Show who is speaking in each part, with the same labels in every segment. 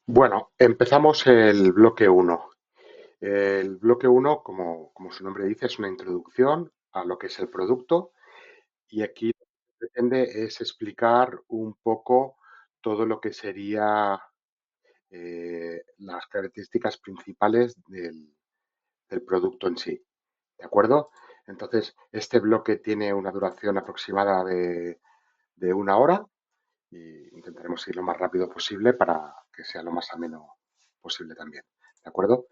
Speaker 1: Bueno, empezamos el bloque uno. El bloque uno, como su nombre dice, es una introducción a lo que es el producto y aquí lo que se pretende es explicar un poco todo lo que sería las características principales del producto en sí. ¿De acuerdo? Entonces, este bloque tiene una duración aproximada de una hora y intentaremos ir lo más rápido posible para que sea lo más ameno posible también. ¿De acuerdo?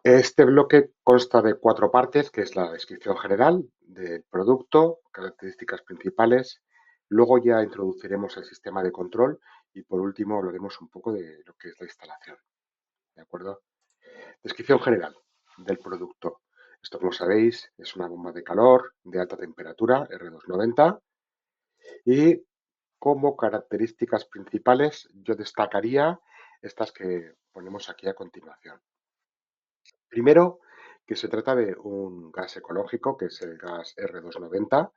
Speaker 1: Este bloque consta de cuatro partes, que es la descripción general del producto, características principales, luego ya introduciremos el sistema de control y por último hablaremos un poco de lo que es la instalación. ¿De acuerdo? Descripción general del producto. Esto, como sabéis, es una bomba de calor de alta temperatura, R290, y como características principales yo destacaría estas que ponemos aquí a continuación. Primero, que se trata de un gas ecológico, que es el gas R290.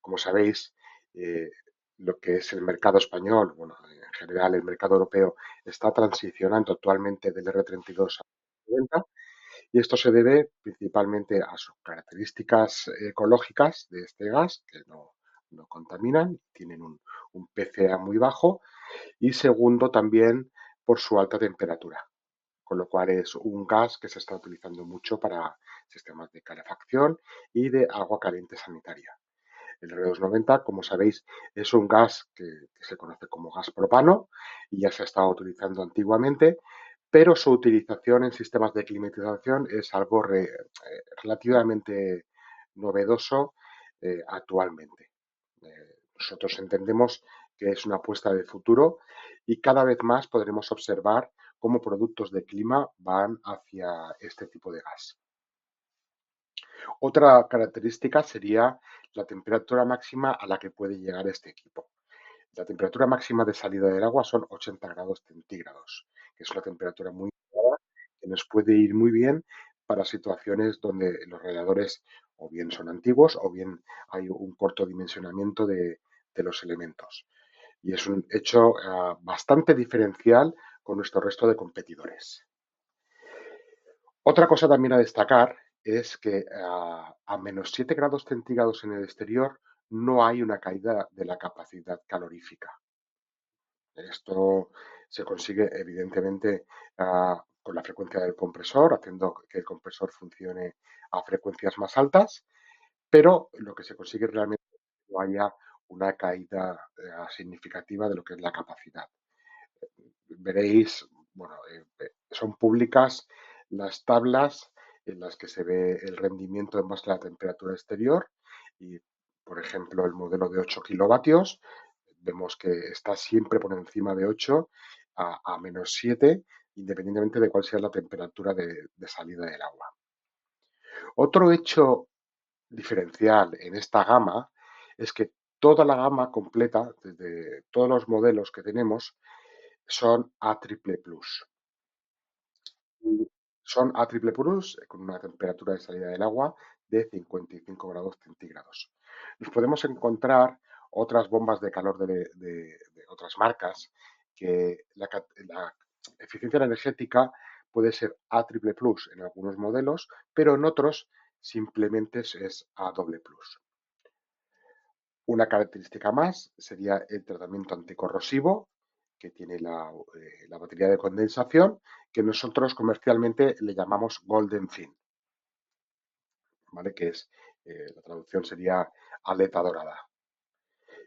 Speaker 1: Como sabéis, eh, lo que es el mercado español, bueno, en general el mercado europeo, está transicionando actualmente del R32 al R90 y esto se debe principalmente a sus características ecológicas de este gas, que no contaminan, tienen un PCA muy bajo, y segundo también por su alta temperatura, con lo cual es un gas que se está utilizando mucho para sistemas de calefacción y de agua caliente sanitaria. El R290, como sabéis, es un gas que se conoce como gas propano y ya se ha estado utilizando antiguamente, pero su utilización en sistemas de climatización es algo relativamente novedoso actualmente. Nosotros entendemos que es una apuesta de futuro y cada vez más podremos observar cómo productos de clima van hacia este tipo de gas. Otra característica sería la temperatura máxima a la que puede llegar este equipo. La temperatura máxima de salida del agua son 80 grados centígrados, que es una temperatura muy elevada que nos puede ir muy bien para situaciones donde los radiadores o bien son antiguos o bien hay un corto dimensionamiento de los elementos. Y es un hecho bastante diferencial con nuestro resto de competidores. Otra cosa también a destacar es que a menos 7 grados centígrados en el exterior no hay una caída de la capacidad calorífica. Esto se consigue evidentemente con la frecuencia del compresor, haciendo que el compresor funcione a frecuencias más altas, pero lo que se consigue realmente es que no haya una caída significativa de lo que es la capacidad. Veréis, bueno, son públicas las tablas en las que se ve el rendimiento en base a la temperatura exterior y, por ejemplo, el modelo de 8 kilovatios, vemos que está siempre por encima de 8 a menos 7, independientemente de cuál sea la temperatura de salida del agua. Otro hecho diferencial en esta gama es que toda la gama completa, desde todos los modelos que tenemos, son A triple plus. Son A triple plus con una temperatura de salida del agua de 55 grados centígrados. Nos podemos encontrar otras bombas de calor de otras marcas que la eficiencia energética puede ser A triple plus en algunos modelos, pero en otros simplemente es A doble plus. Una característica más sería el tratamiento anticorrosivo que tiene la batería de condensación, que nosotros comercialmente le llamamos Golden Fin, ¿vale? Que es, la traducción sería aleta dorada.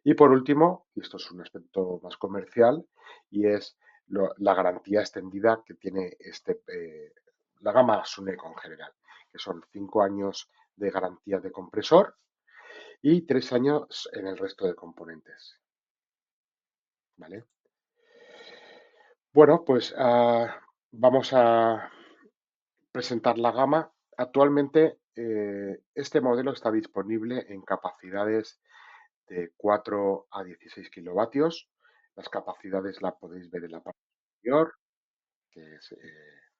Speaker 1: Y por último, y esto es un aspecto más comercial, y es la garantía extendida que tiene la gama Suneco en general, que son 5 años de garantía de compresor y 3 años en el resto de componentes, ¿vale? Bueno, pues vamos a presentar la gama. Actualmente este modelo está disponible en capacidades de 4 a 16 kilovatios. Las capacidades las podéis ver en la parte superior, que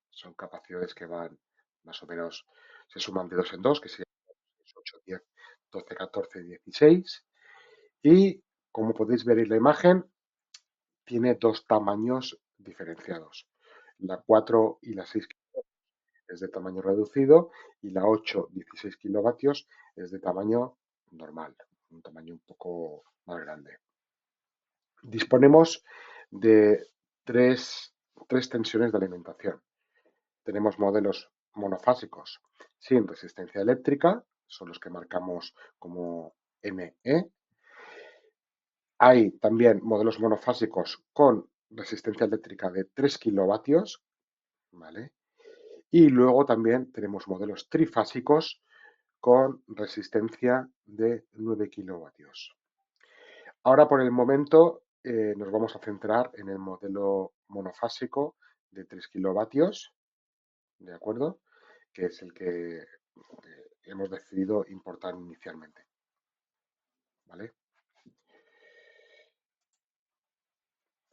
Speaker 1: son capacidades que van más o menos, se suman de dos en dos, que serían 8, 10, 12, 14, 16. Y como podéis ver en la imagen, tiene dos tamaños diferenciados. La 4 y la 6 es de tamaño reducido y la 8, 16 kilovatios es de tamaño normal, un tamaño un poco más grande. Disponemos de tres tensiones de alimentación. Tenemos modelos monofásicos sin resistencia eléctrica, son los que marcamos como ME. Hay también modelos monofásicos con resistencia eléctrica de 3 kilovatios, ¿vale? Y luego también tenemos modelos trifásicos con resistencia de 9 kilovatios. Ahora, por el momento, nos vamos a centrar en el modelo monofásico de 3 kilovatios, ¿de acuerdo? Que es el que hemos decidido importar inicialmente, ¿vale?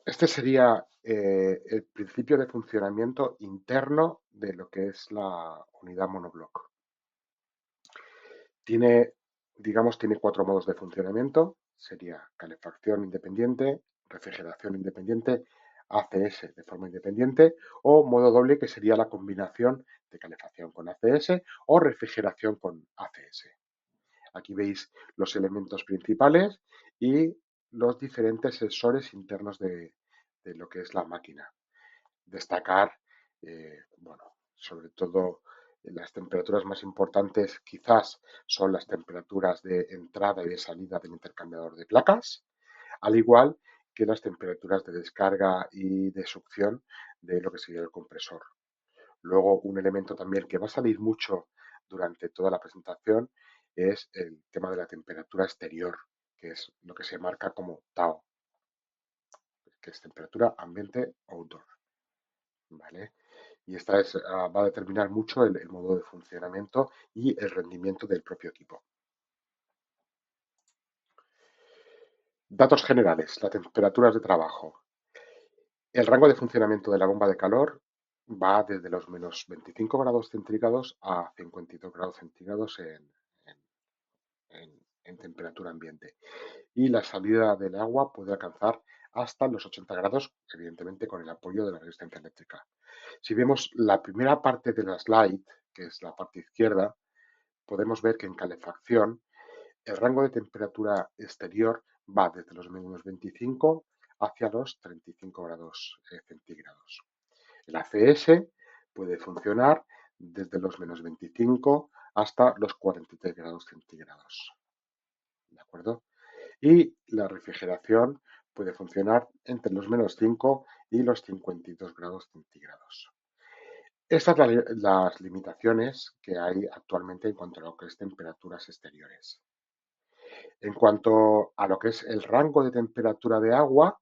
Speaker 1: Este sería el principio de funcionamiento interno de lo que es la unidad monobloc. Tiene, digamos, tiene cuatro modos de funcionamiento. Sería calefacción independiente, refrigeración independiente, ACS de forma independiente o modo doble que sería la combinación de calefacción con ACS o refrigeración con ACS. Aquí veis los elementos principales y los diferentes sensores internos de lo que es la máquina. Destacar, bueno, sobre todo las temperaturas más importantes quizás son las temperaturas de entrada y de salida del intercambiador de placas, al igual que las temperaturas de descarga y de succión de lo que sería el compresor. Luego, un elemento también que va a salir mucho durante toda la presentación es el tema de la temperatura exterior, que es lo que se marca como TAO, que es temperatura ambiente outdoor, ¿vale? Y esta va a determinar mucho el modo de funcionamiento y el rendimiento del propio equipo. Datos generales, las temperaturas de trabajo. El rango de funcionamiento de la bomba de calor va desde los menos 25 grados centígrados a 52 grados centígrados en temperatura ambiente. Y la salida del agua puede alcanzar hasta los 80 grados, evidentemente con el apoyo de la resistencia eléctrica. Si vemos la primera parte de la slide, que es la parte izquierda, podemos ver que en calefacción el rango de temperatura exterior va desde los menos 25 hacia los 35 grados centígrados. El ACS puede funcionar desde los menos 25 hasta los 43 grados centígrados. ¿De acuerdo? Y la refrigeración puede funcionar entre los menos 5 y los 52 grados centígrados. Estas son las limitaciones que hay actualmente en cuanto a lo que es temperaturas exteriores. En cuanto a lo que es el rango de temperatura de agua,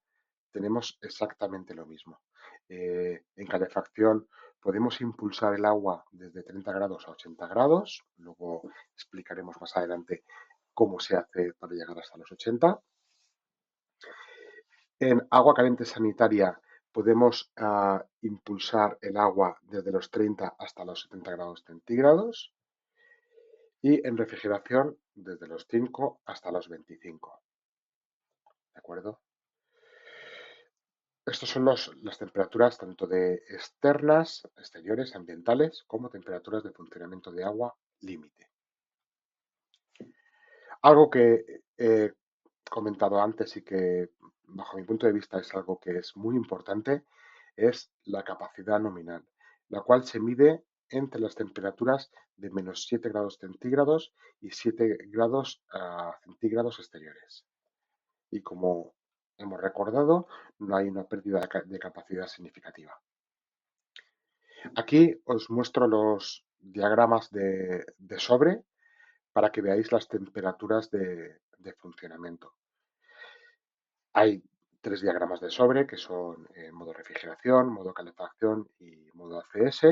Speaker 1: tenemos exactamente lo mismo. En calefacción podemos impulsar el agua desde 30 grados a 80 grados, luego explicaremos más adelante cómo se hace para llegar hasta los 80. En agua caliente sanitaria podemos impulsar el agua desde los 30 hasta los 70 grados centígrados y en refrigeración desde los 5 hasta los 25. ¿De acuerdo? Estas son las temperaturas tanto de externas, exteriores, ambientales, como temperaturas de funcionamiento de agua límite. Algo que he comentado antes y que, bajo mi punto de vista, es algo que es muy importante, es la capacidad nominal, la cual se mide entre las temperaturas de menos 7 grados centígrados y 7 grados centígrados exteriores. Y como hemos recordado, no hay una pérdida de capacidad significativa. Aquí os muestro los diagramas de sobre para que veáis las temperaturas de funcionamiento. Hay tres diagramas de sobre que son modo refrigeración, modo calefacción y modo ACS.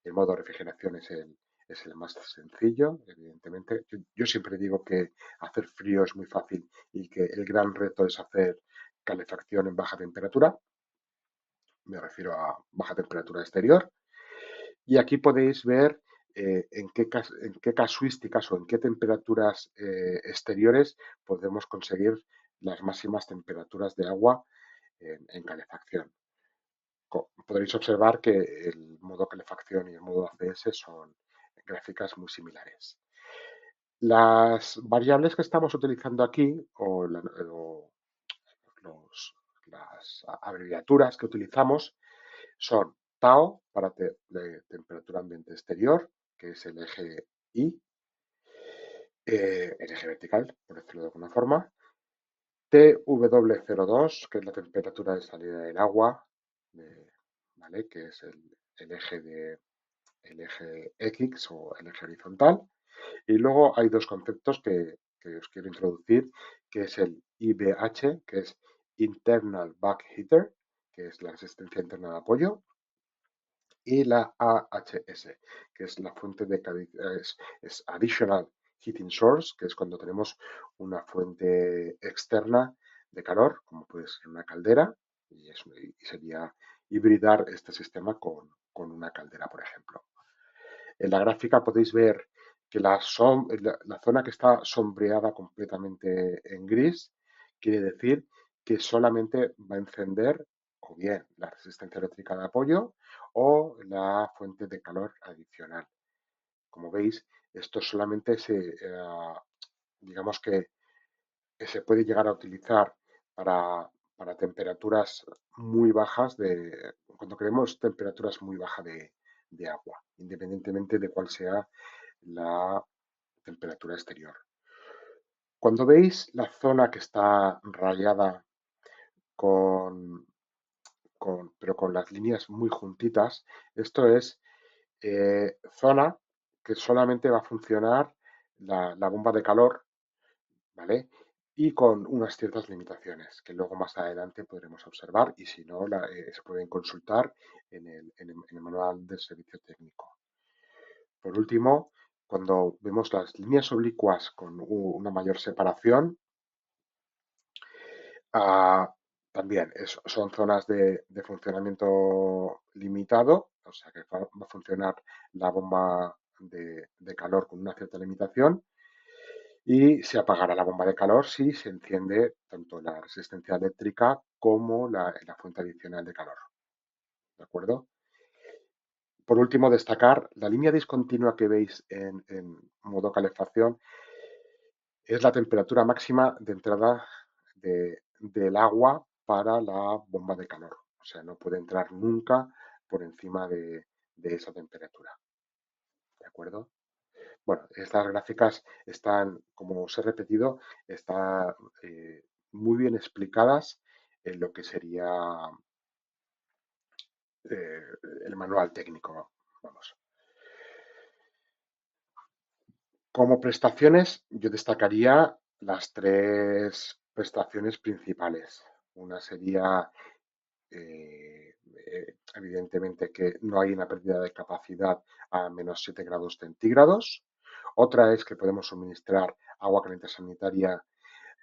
Speaker 1: El modo refrigeración es el más sencillo, evidentemente. Yo siempre digo que hacer frío es muy fácil y que el gran reto es hacer calefacción en baja temperatura. Me refiero a baja temperatura exterior. Y aquí podéis ver en qué casuísticas o en qué temperaturas exteriores podemos conseguir las máximas temperaturas de agua en calefacción. podréis observar que el modo calefacción y el modo ACS son gráficas muy similares. Las variables que estamos utilizando aquí, o las abreviaturas que utilizamos, son TAO para temperatura ambiente exterior, que es el eje Y, el eje vertical, por decirlo de alguna forma, TW02, que es la temperatura de salida del agua, ¿vale? Que es el eje X o el eje horizontal. Y luego hay dos conceptos que os quiero introducir, que es el IBH, que es Internal Back Heater, que es la resistencia interna de apoyo, y la AHS, que es la fuente de es Additional Heating Source, que es cuando tenemos una fuente externa de calor, como puede ser una caldera, y sería hibridar este sistema con una caldera, por ejemplo. En la gráfica podéis ver que la zona que está sombreada completamente en gris quiere decir que solamente va a encender o bien la resistencia eléctrica de apoyo o la fuente de calor adicional. Como veis, esto solamente digamos que se puede llegar a utilizar para temperaturas muy bajas, cuando queremos temperaturas muy bajas de agua, independientemente de cuál sea la temperatura exterior. Cuando veis la zona que está rayada con, pero con las líneas muy juntitas, esto es zona que solamente va a funcionar la bomba de calor, ¿vale? Y con unas ciertas limitaciones que luego más adelante podremos observar y si no, se pueden consultar en el manual del servicio técnico. Por último, cuando vemos las líneas oblicuas con una mayor separación, ah, también son zonas de funcionamiento limitado, o sea que va a funcionar la bomba de calor con una cierta limitación y se apagará la bomba de calor si se enciende tanto la resistencia eléctrica como la fuente adicional de calor. ¿De acuerdo? Por último, destacar la línea discontinua que veis en modo calefacción es la temperatura máxima de entrada del agua para la bomba de calor. O sea, no puede entrar nunca por encima de esa temperatura. ¿De acuerdo? Bueno, estas gráficas están, como os he repetido, están muy bien explicadas en lo que sería eh, el manual técnico. Vamos. Como prestaciones, yo destacaría las tres prestaciones principales. Una sería, evidentemente, que no hay una pérdida de capacidad a menos 7 grados centígrados. Otra es que podemos suministrar agua caliente sanitaria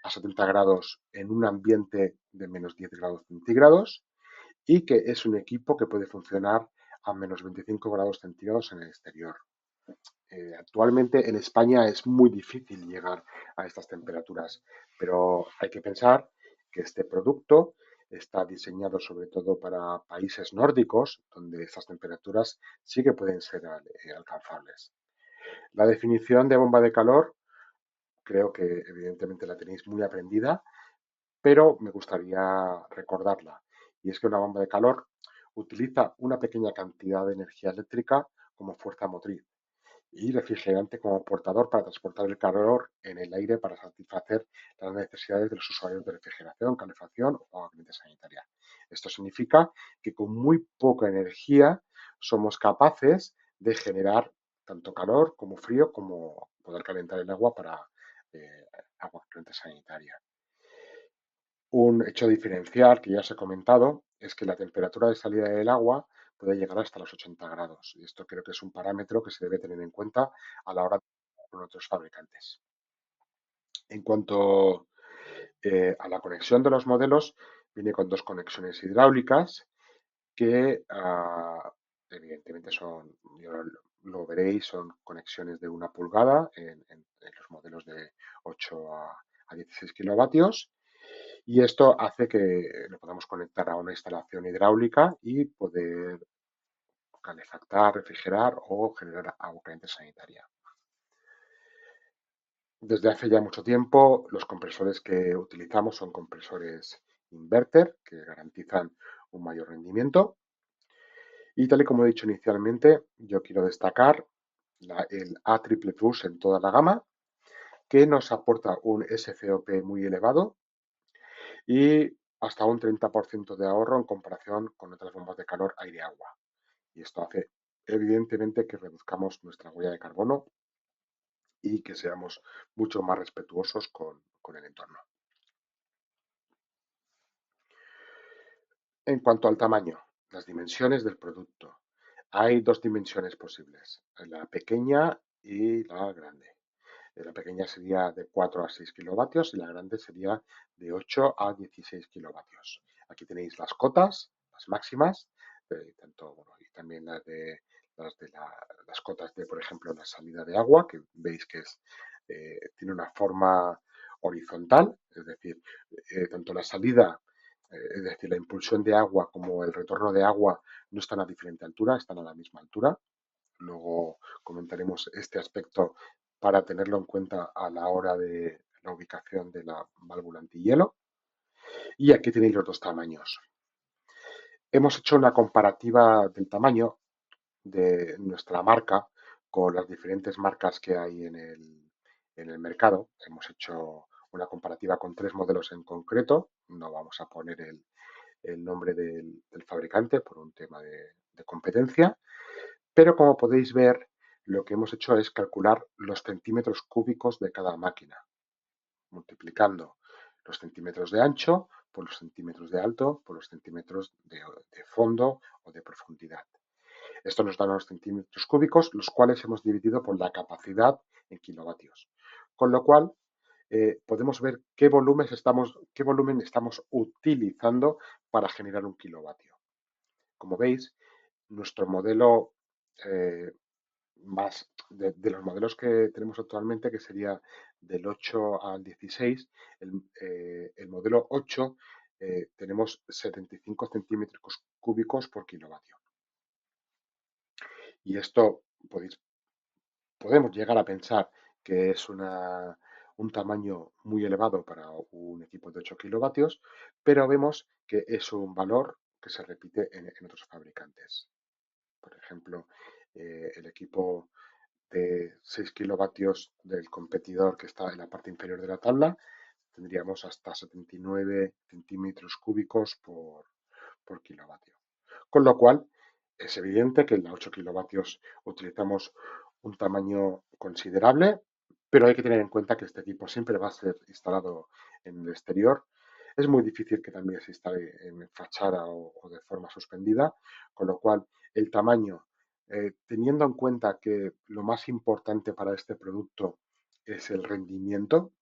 Speaker 1: a 70 grados en un ambiente de menos 10 grados centígrados y que es un equipo que puede funcionar a menos 25 grados centígrados en el exterior. Actualmente en España es muy difícil llegar a estas temperaturas, pero hay que pensar que este producto está diseñado sobre todo para países nórdicos, donde estas temperaturas sí que pueden ser alcanzables. La definición de bomba de calor creo que evidentemente la tenéis muy aprendida, pero me gustaría recordarla. Y es que una bomba de calor utiliza una pequeña cantidad de energía eléctrica como fuerza motriz y refrigerante como portador para transportar el calor en el aire para satisfacer las necesidades de los usuarios de refrigeración, calefacción o agua caliente sanitaria. Esto significa que con muy poca energía somos capaces de generar tanto calor como frío como poder calentar el agua para eh, agua caliente sanitaria. Un hecho diferencial que ya os he comentado es que la temperatura de salida del agua puede llegar hasta los 80 grados. Y esto creo que es un parámetro que se debe tener en cuenta a la hora de trabajar con otros fabricantes. En cuanto a la conexión de los modelos, viene con dos conexiones hidráulicas que evidentemente lo veréis, son conexiones de 1 pulgada en los modelos de 8 a 16 kilovatios Y esto hace que lo podamos conectar a una instalación hidráulica y poder calefactar, refrigerar o generar agua caliente sanitaria. Desde hace ya mucho tiempo, los compresores que utilizamos son compresores inverter, que garantizan un mayor rendimiento. Y tal y como he dicho inicialmente, yo quiero destacar el A triple plus en toda la gama, que nos aporta un SCOP muy elevado y hasta un 30% de ahorro en comparación con otras bombas de calor aire-agua. Y esto hace evidentemente que reduzcamos nuestra huella de carbono y que seamos mucho más respetuosos con el entorno. En cuanto al tamaño, las dimensiones del producto. Hay dos dimensiones posibles, la pequeña y la grande. La pequeña sería de 4 a 6 kilovatios y la grande sería de 8 a 16 kilovatios. Aquí tenéis las cotas, las máximas, tanto, bueno, y también las cotas de, por ejemplo, la salida de agua, que veis que tiene una forma horizontal, es decir, tanto la salida, es decir, la impulsión de agua como el retorno de agua no están a diferente altura, están a la misma altura. Luego comentaremos este aspecto para tenerlo en cuenta a la hora de la ubicación de la válvula antihielo. Y aquí tenéis los dos tamaños. Hemos hecho una comparativa del tamaño de nuestra marca con las diferentes marcas que hay en el mercado. Hemos hecho una comparativa con tres modelos en concreto. No vamos a poner el nombre del fabricante por un tema de competencia. Pero como podéis ver, lo que hemos hecho es calcular los centímetros cúbicos de cada máquina, multiplicando los centímetros de ancho por los centímetros de alto por los centímetros de fondo o de profundidad. Esto nos da los centímetros cúbicos, los cuales hemos dividido por la capacidad en kilovatios. Con lo cual, podemos ver qué volumen estamos utilizando para generar un kilovatio. Como veis, nuestro modelo más los modelos que tenemos actualmente, que sería del 8 al 16, el modelo 8 tenemos 75 centímetros cúbicos por kilovatio. Y esto podemos llegar a pensar que es un tamaño muy elevado para un equipo de 8 kilovatios, pero vemos que es un valor que se repite en otros fabricantes. Por ejemplo, el equipo de 6 kilovatios del competidor que está en la parte inferior de la tabla, tendríamos hasta 79 centímetros cúbicos por kilovatio. Con lo cual, es evidente que en la 8 kilovatios utilizamos un tamaño considerable, pero hay que tener en cuenta que este equipo siempre va a ser instalado en el exterior. Es muy difícil que también se instale en fachada o de forma suspendida, con lo cual el tamaño, teniendo en cuenta que lo más importante para este producto es el rendimiento,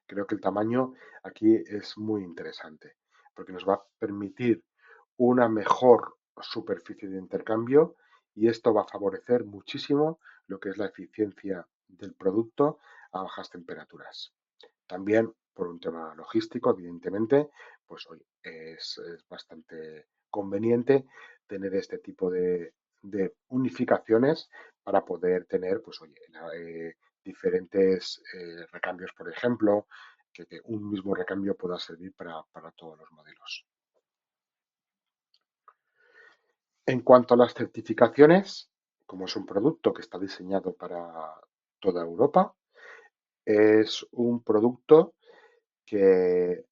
Speaker 1: creo que el tamaño aquí es muy interesante, porque nos va a permitir una mejor superficie de intercambio y esto va a favorecer muchísimo lo que es la eficiencia del producto a bajas temperaturas. También por un tema logístico, evidentemente, pues hoy es bastante conveniente tener este tipo de unificaciones para poder tener, pues oye, diferentes recambios, por ejemplo, que un mismo recambio pueda servir para todos los modelos. En cuanto a las certificaciones, como es un producto que está diseñado para toda Europa, es un producto que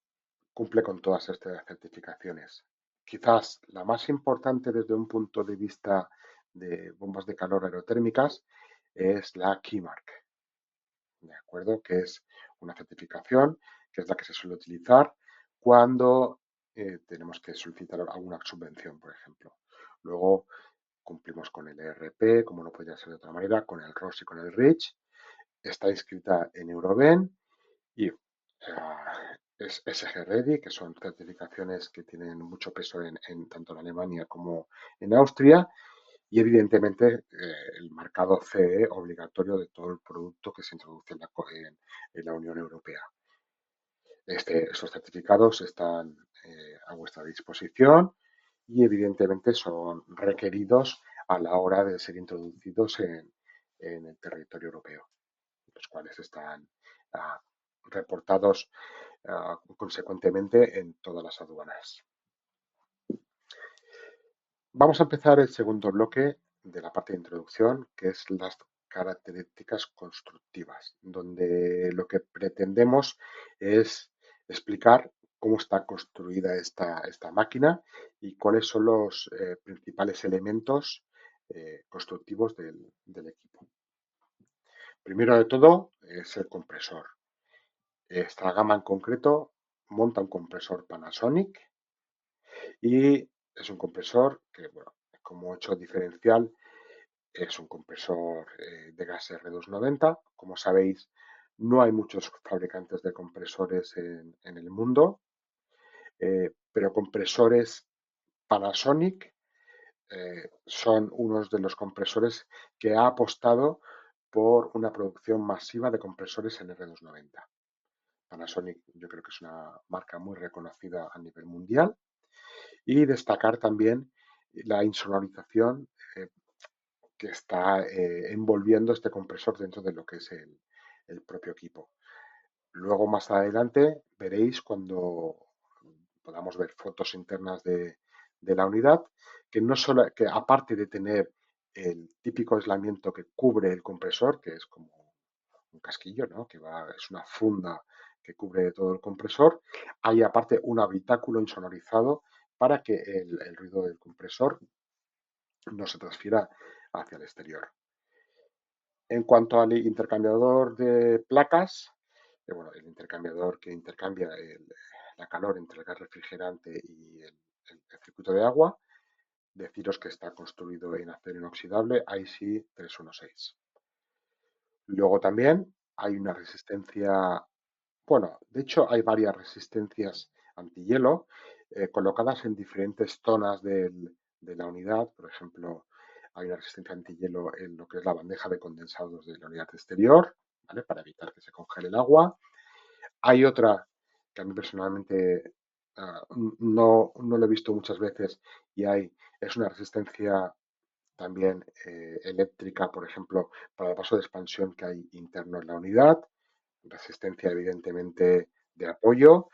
Speaker 1: cumple con todas estas certificaciones. Quizás la más importante desde un punto de vista de bombas de calor aerotérmicas es la KeyMark, ¿de acuerdo? Que es una certificación que es la que se suele utilizar cuando tenemos que solicitar alguna subvención, por ejemplo. Luego cumplimos con el ERP, como no podría ser de otra manera, con el ROS y con el REACH. Está inscrita en Euroben y es SG Ready, que son certificaciones que tienen mucho peso tanto en Alemania como en Austria, y evidentemente el marcado CE obligatorio de todo el producto que se introduce en la Unión Europea. Estos certificados están a vuestra disposición y evidentemente son requeridos a la hora de ser introducidos en el territorio europeo, los cuales están ah, reportados consecuentemente en todas las aduanas. Vamos a empezar el segundo bloque de la parte de introducción, que es las características constructivas, donde lo que pretendemos es explicar cómo está construida esta máquina y cuáles son los principales elementos constructivos del equipo. Primero de todo es el compresor. Esta gama en concreto monta un compresor Panasonic y es un compresor que, bueno, como hecho diferencial, es un compresor de gas R290. Como sabéis, no hay muchos fabricantes de compresores en el mundo, pero compresores Panasonic son unos de los compresores que ha apostado por una producción masiva de compresores en R290. Panasonic yo creo que es una marca muy reconocida a nivel mundial y destacar también la insonorización que está envolviendo este compresor dentro de lo que es el propio equipo. Luego más adelante veréis cuando podamos ver fotos internas de la unidad que no solo que aparte de tener el típico aislamiento que cubre el compresor, que es como un casquillo, ¿no? Que va, es una funda que cubre todo el compresor, hay aparte un habitáculo insonorizado para que el ruido del compresor no se transfiera hacia el exterior. En cuanto al intercambiador de placas, bueno, el intercambiador que intercambia la calor entre el gas refrigerante y el circuito de agua, deciros que está construido en acero inoxidable IC 316. Luego también hay una resistencia, bueno, de hecho hay varias resistencias antihielo colocadas en diferentes zonas de la unidad. Por ejemplo, hay una resistencia antihielo en lo que es la bandeja de condensados de la unidad exterior, ¿vale? Para evitar que se congele el agua. Hay otra que a mí personalmente no lo he visto muchas veces y es una resistencia también eléctrica, por ejemplo, para el paso de expansión que hay interno en la unidad, resistencia evidentemente de apoyo,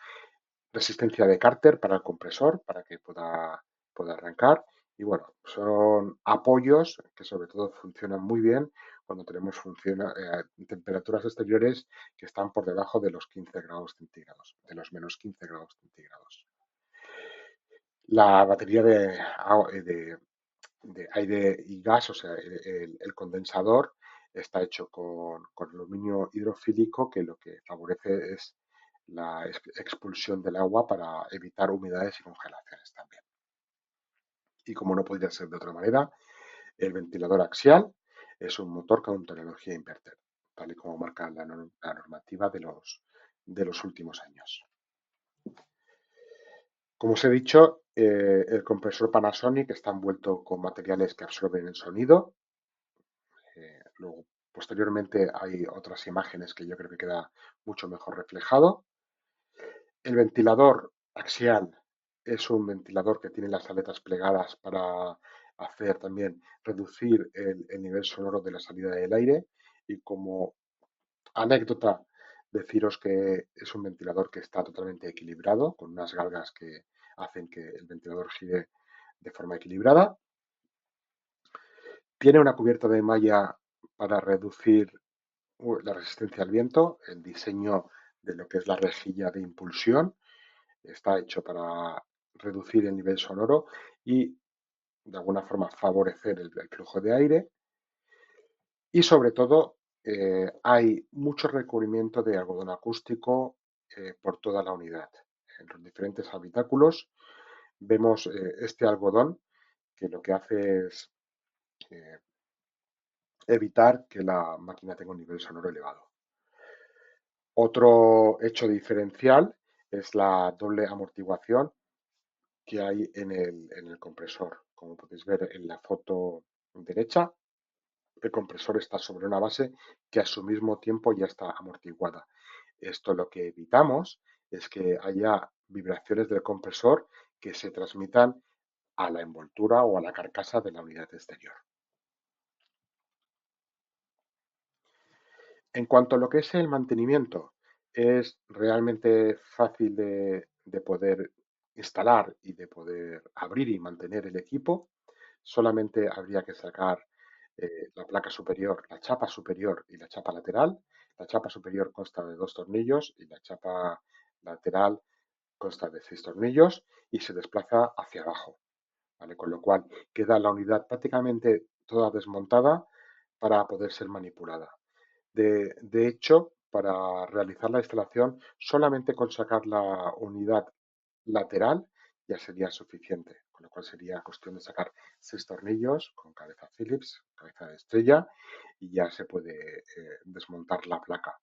Speaker 1: resistencia de cárter para el compresor, para que pueda arrancar. Y bueno, son apoyos que sobre todo funcionan muy bien cuando tenemos temperaturas exteriores que están por debajo de los 15 grados centígrados, de los menos 15 grados centígrados. La batería de aire y gas, o sea, el condensador, está hecho con aluminio hidrofílico que lo que favorece es la expulsión del agua para evitar humedades y congelaciones también. Y como no podría ser de otra manera, el ventilador axial es un motor con tecnología inverter, tal y como marca la normativa de los últimos años. Como os he dicho, el compresor Panasonic está envuelto con materiales que absorben el sonido. Luego, posteriormente, hay otras imágenes que yo creo que queda mucho mejor reflejado. El ventilador axial es un ventilador que tiene las aletas plegadas para hacer también reducir el nivel sonoro de la salida del aire. Y como anécdota, deciros que es un ventilador que está totalmente equilibrado, con unas galgas que hacen que el ventilador gire de forma equilibrada. Tiene una cubierta de malla para reducir la resistencia al viento. El diseño de lo que es la rejilla de impulsión está hecho para reducir el nivel sonoro y de alguna forma favorecer el flujo de aire. Y sobre todo hay mucho recubrimiento de algodón acústico por toda la unidad. En los diferentes habitáculos vemos este algodón que lo que hace es eh, evitar que la máquina tenga un nivel sonoro elevado. Otro hecho diferencial es la doble amortiguación que hay en el compresor. Como podéis ver en la foto derecha, el compresor está sobre una base que a su mismo tiempo ya está amortiguada. Esto lo que evitamos es que haya vibraciones del compresor que se transmitan a la envoltura o a la carcasa de la unidad exterior. En cuanto a lo que es el mantenimiento, es realmente fácil de poder instalar y de poder abrir y mantener el equipo. Solamente habría que sacar la placa superior, la chapa superior y la chapa lateral. La chapa superior consta de 2 tornillos y la chapa lateral consta de 6 tornillos y se desplaza hacia abajo, ¿vale? Con lo cual queda la unidad prácticamente toda desmontada para poder ser manipulada. De hecho, para realizar la instalación, solamente con sacar la unidad lateral ya sería suficiente, con lo cual sería cuestión de sacar 6 tornillos con cabeza Phillips, cabeza de estrella, y ya se puede desmontar la placa.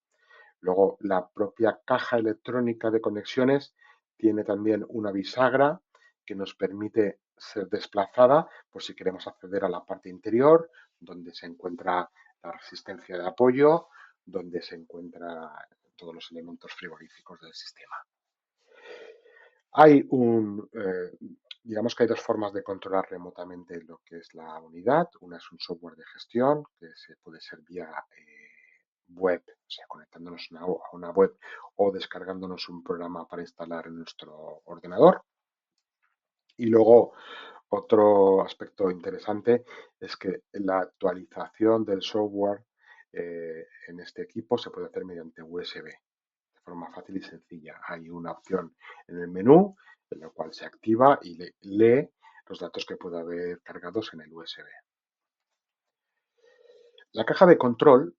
Speaker 1: Luego, la propia caja electrónica de conexiones tiene también una bisagra que nos permite ser desplazada por si queremos acceder a la parte interior, donde se encuentra la resistencia de apoyo, donde se encuentran todos los elementos frigoríficos del sistema. Hay digamos que hay dos formas de controlar remotamente lo que es la unidad. Una es un software de gestión que se puede ser vía web, o sea, conectándonos a una web o descargándonos un programa para instalar en nuestro ordenador. Y luego otro aspecto interesante es que la actualización del software en este equipo se puede hacer mediante USB de forma fácil y sencilla. Hay una opción en el menú en la cual se activa y lee los datos que pueda haber cargados en el USB. La caja de control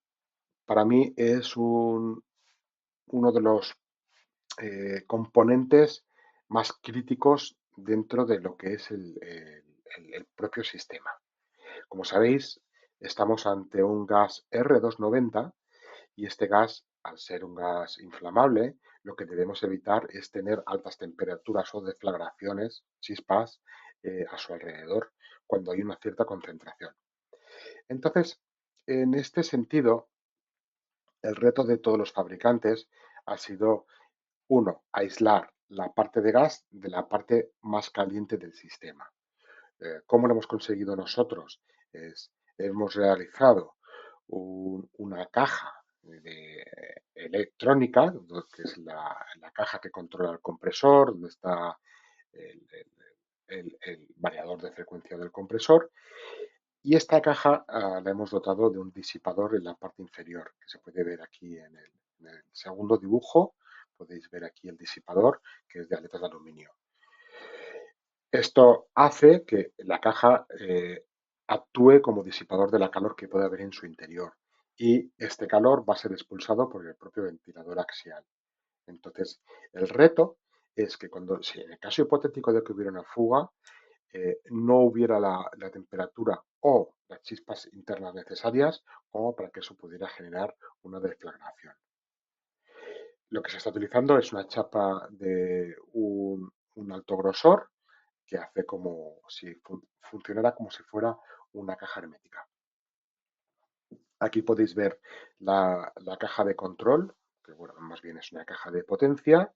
Speaker 1: para mí es uno de los componentes más críticos dentro de lo que es el propio sistema. Como sabéis, estamos ante un gas R290 y este gas, al ser un gas inflamable, lo que debemos evitar es tener altas temperaturas o deflagraciones, chispas, a su alrededor cuando hay una cierta concentración. Entonces, en este sentido, el reto de todos los fabricantes ha sido, uno, aislar la parte de gas de la parte más caliente del sistema. ¿Cómo lo hemos conseguido nosotros? Hemos realizado una caja electrónica, que es la caja que controla el compresor, donde está el, el variador de frecuencia del compresor. Y esta caja la hemos dotado de un disipador en la parte inferior, que se puede ver aquí en el segundo dibujo. Podéis ver aquí el disipador, que es de aletas de aluminio. Esto hace que la caja actúe como disipador de la calor que puede haber en su interior y este calor va a ser expulsado por el propio ventilador axial. Entonces, el reto es que si en el caso hipotético de que hubiera una fuga, no hubiera la temperatura o las chispas internas necesarias como para que eso pudiera generar una deflagración. Lo que se está utilizando es una chapa de un alto grosor que hace como si funcionara como si fuera una caja hermética. Aquí podéis ver la caja de control, que bueno, más bien es una caja de potencia,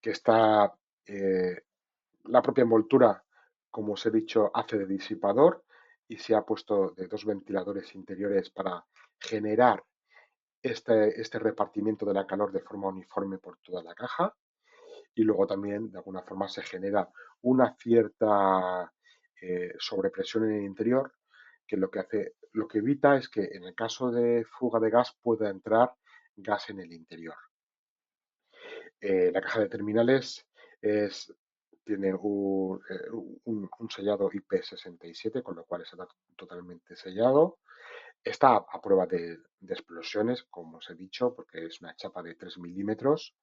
Speaker 1: que está la propia envoltura, como os he dicho, hace de disipador y se ha puesto de dos ventiladores interiores para generar este repartimiento de la calor de forma uniforme por toda la caja. Y luego también, de alguna forma, se genera una cierta sobrepresión en el interior, que lo que evita es que en el caso de fuga de gas pueda entrar gas en el interior. La caja de terminales tiene un sellado IP67, con lo cual está totalmente sellado. Está a prueba de explosiones, como os he dicho, porque es una chapa de 3 milímetros.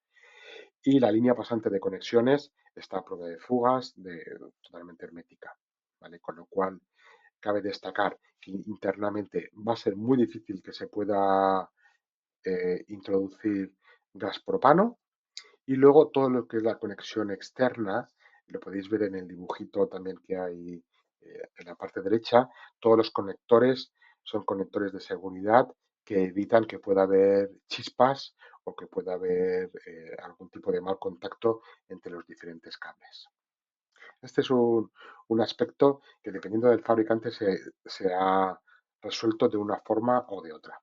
Speaker 1: Y la línea pasante de conexiones está a prueba de fugas, totalmente hermética, ¿vale? Con lo cual, cabe destacar que internamente va a ser muy difícil que se pueda introducir gas propano. Y luego todo lo que es la conexión externa, lo podéis ver en el dibujito también que hay en la parte derecha, todos los conectores son conectores de seguridad que evitan que pueda haber chispas o que pueda haber algún tipo de mal contacto entre los diferentes cables. Este es un aspecto que dependiendo del fabricante se ha resuelto de una forma o de otra.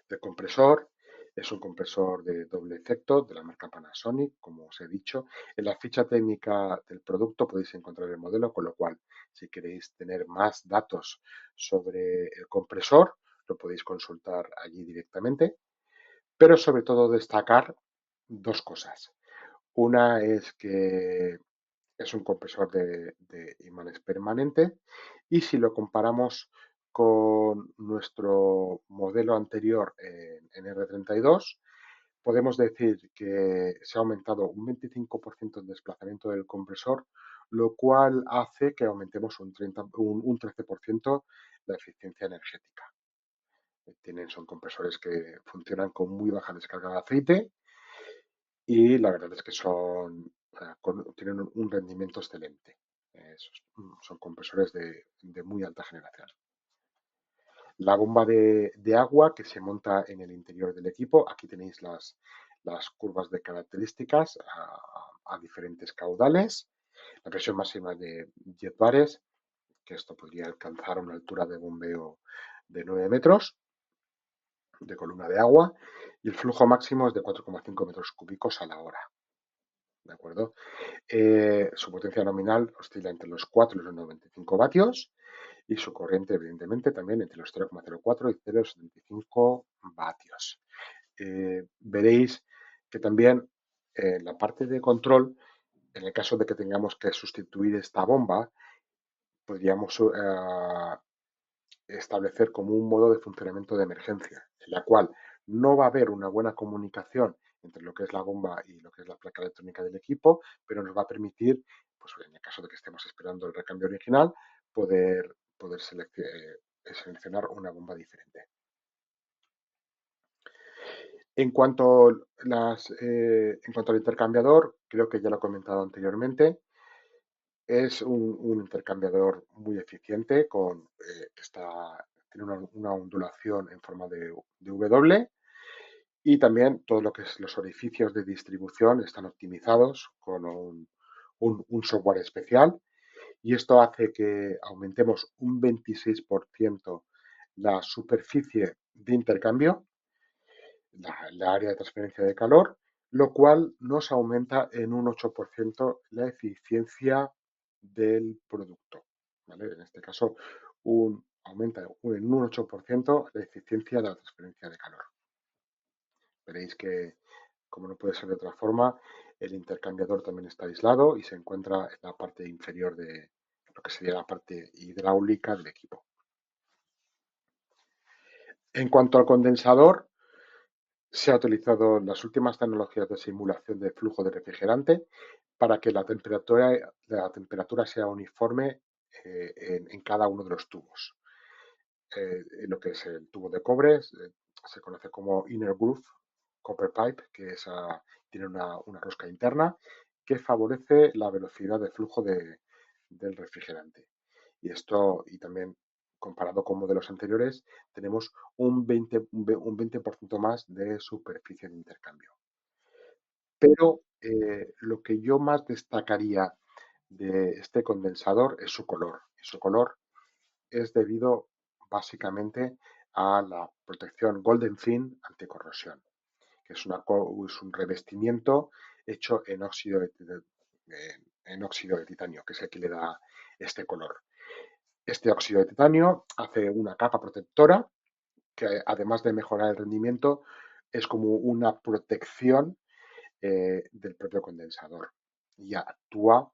Speaker 1: El compresor es un compresor de doble efecto de la marca Panasonic, como os he dicho. En la ficha técnica del producto podéis encontrar el modelo, con lo cual, si queréis tener más datos sobre el compresor, lo podéis consultar allí directamente. Pero sobre todo destacar dos cosas. Una es que es un compresor de imanes permanente y si lo comparamos con nuestro modelo anterior en R32, podemos decir que se ha aumentado un 25% el desplazamiento del compresor, lo cual hace que aumentemos un 13% la eficiencia energética. Son compresores que funcionan con muy baja descarga de aceite y la verdad es que tienen un rendimiento excelente. Son compresores de muy alta generación. La bomba de agua que se monta en el interior del equipo. Aquí tenéis las curvas de características a diferentes caudales. La presión máxima de 10 bares, que esto podría alcanzar una altura de bombeo de 9 metros de columna de agua. Y el flujo máximo es de 4,5 metros cúbicos a la hora. ¿De acuerdo? Su potencia nominal oscila entre los 4 y los 95 vatios y su corriente, evidentemente, también entre los 0,04 y 0,75 vatios. Veréis que también en la parte de control, en el caso de que tengamos que sustituir esta bomba, podríamos establecer como un modo de funcionamiento de emergencia, en la cual no va a haber una buena comunicación entre lo que es la bomba y lo que es la placa electrónica del equipo, pero nos va a permitir, pues en el caso de que estemos esperando el recambio original, poder seleccionar una bomba diferente. En cuanto, en cuanto al intercambiador, creo que ya lo he comentado anteriormente, es un intercambiador muy eficiente, tiene una ondulación en forma de W y también todo lo que es los orificios de distribución están optimizados con un software especial y esto hace que aumentemos un 26% la superficie de intercambio, la área de transferencia de calor, lo cual nos aumenta en un 8% la eficiencia del producto. ¿Vale? En este caso, aumenta en un 8% la eficiencia de la transferencia de calor. Veréis que, como no puede ser de otra forma, el intercambiador también está aislado y se encuentra en la parte inferior de lo que sería la parte hidráulica del equipo. En cuanto al condensador, se ha utilizado las últimas tecnologías de simulación de flujo de refrigerante para que la temperatura sea uniforme en cada uno de los tubos. Lo que es el tubo de cobre se conoce como inner groove copper pipe, que tiene una rosca interna que favorece la velocidad de flujo del refrigerante. Y también comparado con modelos anteriores, tenemos un 20% más de superficie de intercambio. Pero lo que yo más destacaría de este condensador es su color. Y su color es debido básicamente a la protección Golden Fin anticorrosión, que es un revestimiento hecho en óxido de titanio, que es el que le da este color. Este óxido de titanio hace una capa protectora que, además de mejorar el rendimiento, es como una protección del propio condensador y actúa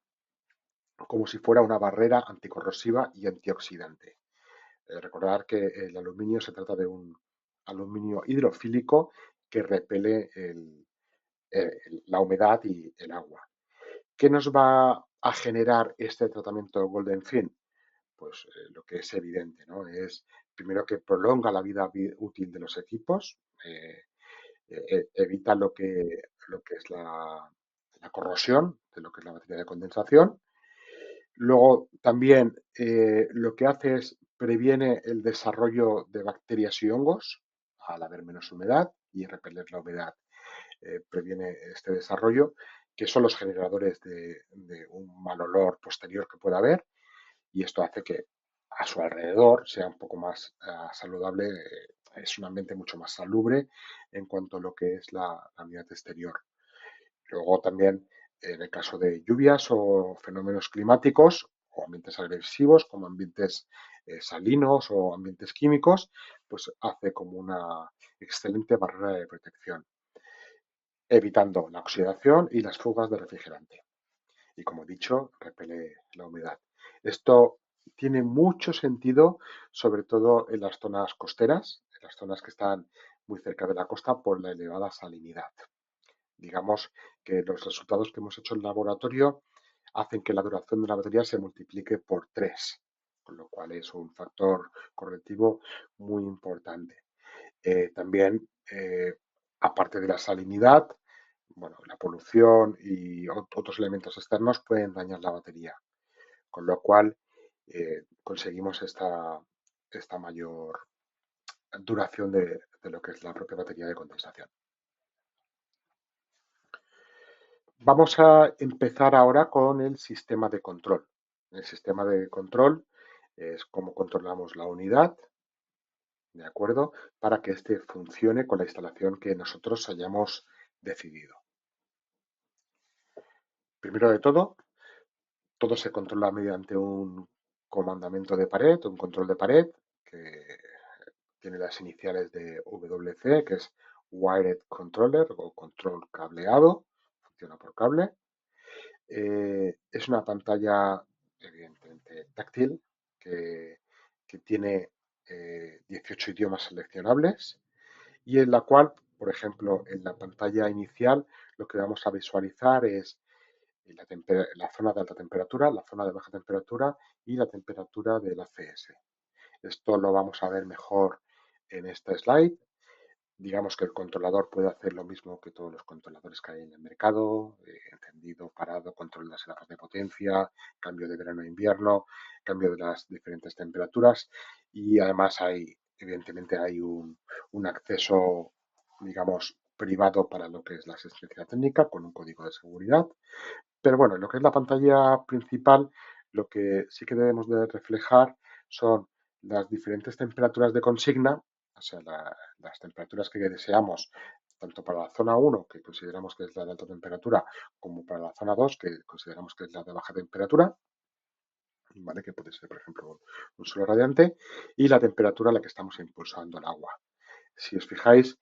Speaker 1: como si fuera una barrera anticorrosiva y antioxidante. Recordar que el aluminio se trata de un aluminio hidrofílico que repele la humedad y el agua. ¿Qué nos va a generar este tratamiento Golden Fin? Pues lo que es evidente, ¿no? Es primero que prolonga la vida útil de los equipos, evita lo que es la corrosión de lo que es la materia de condensación. Luego también lo que hace es previene el desarrollo de bacterias y hongos al haber menos humedad. y repeler la humedad. Previene este desarrollo, que son los generadores de un mal olor posterior que pueda haber, y esto hace que a su alrededor sea un poco más saludable, es un ambiente mucho más salubre en cuanto a lo que es la unidad exterior. Luego también, en el caso de lluvias o fenómenos climáticos o ambientes agresivos como ambientes salinos o ambientes químicos, pues hace como una excelente barrera de protección, evitando la oxidación y las fugas de refrigerante. Y como he dicho, repele la humedad. Esto tiene mucho sentido, sobre todo en las zonas costeras, en las zonas que están muy cerca de la costa por la elevada salinidad. Digamos que los resultados que hemos hecho en laboratorio hacen que la duración de la batería se multiplique por 3, con lo cual es un factor correctivo muy importante. También, aparte de la salinidad, bueno, la polución y otros elementos externos pueden dañar la batería, con lo cual conseguimos esta mayor duración de lo que es la propia batería de condensación. Vamos a empezar ahora con el sistema de control. El sistema de control es cómo controlamos la unidad, ¿de acuerdo? Para que éste funcione con la instalación que nosotros hayamos decidido. Primero de todo se controla mediante un comandamiento de pared, un control de pared, que tiene las iniciales de WC, que es Wired Controller o control cableado, funciona por cable. Es una pantalla, evidentemente, táctil, que tiene 18 idiomas seleccionables y en la cual, por ejemplo, en la pantalla inicial lo que vamos a visualizar es la zona de alta temperatura, la zona de baja temperatura y la temperatura del ACS. Esto lo vamos a ver mejor en esta slide. Digamos que el controlador puede hacer lo mismo que todos los controladores que hay en el mercado, encendido, parado, control de las etapas de potencia, cambio de verano a invierno, cambio de las diferentes temperaturas y además evidentemente hay un acceso, digamos, privado para lo que es la asistencia técnica con un código de seguridad. Pero bueno, en lo que es la pantalla principal, lo que sí que debemos de reflejar son las diferentes temperaturas de consigna, o sea, las temperaturas que deseamos, tanto para la zona 1, que consideramos que es la de alta temperatura, como para la zona 2, que consideramos que es la de baja temperatura, ¿vale? Que puede ser, por ejemplo, un suelo radiante, y la temperatura a la que estamos impulsando el agua. Si os fijáis,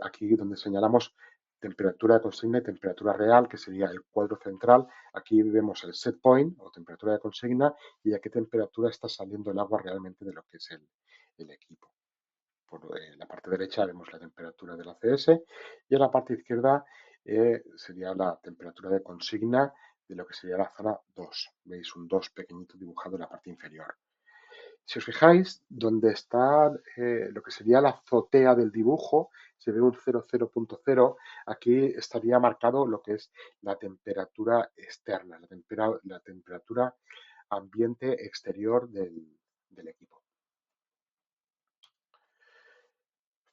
Speaker 1: aquí donde señalamos temperatura de consigna y temperatura real, que sería el cuadro central, aquí vemos el set point o temperatura de consigna y a qué temperatura está saliendo el agua realmente de lo que es el equipo. Por la parte derecha vemos la temperatura del ACS y en la parte izquierda sería la temperatura de consigna de lo que sería la zona 2. Veis un 2 pequeñito dibujado en la parte inferior. Si os fijáis, donde está lo que sería la azotea del dibujo, se ve un 00.0, aquí estaría marcado lo que es la temperatura externa, la temperatura ambiente exterior del equipo.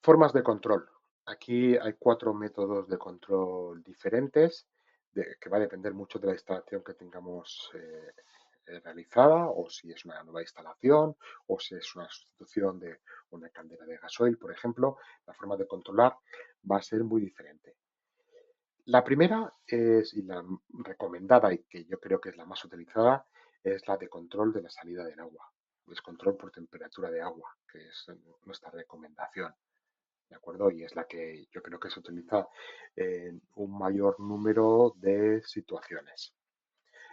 Speaker 1: Formas de control. Aquí hay 4 métodos de control diferentes, que va a depender mucho de la instalación que tengamos realizada, o si es una nueva instalación, o si es una sustitución de una caldera de gasoil, por ejemplo. La forma de controlar va a ser muy diferente. La primera es, y la recomendada, y que yo creo que es la más utilizada, es la de control de la salida del agua. Es control por temperatura de agua, que es nuestra recomendación. ¿De acuerdo? Y es la que yo creo que se utiliza en un mayor número de situaciones.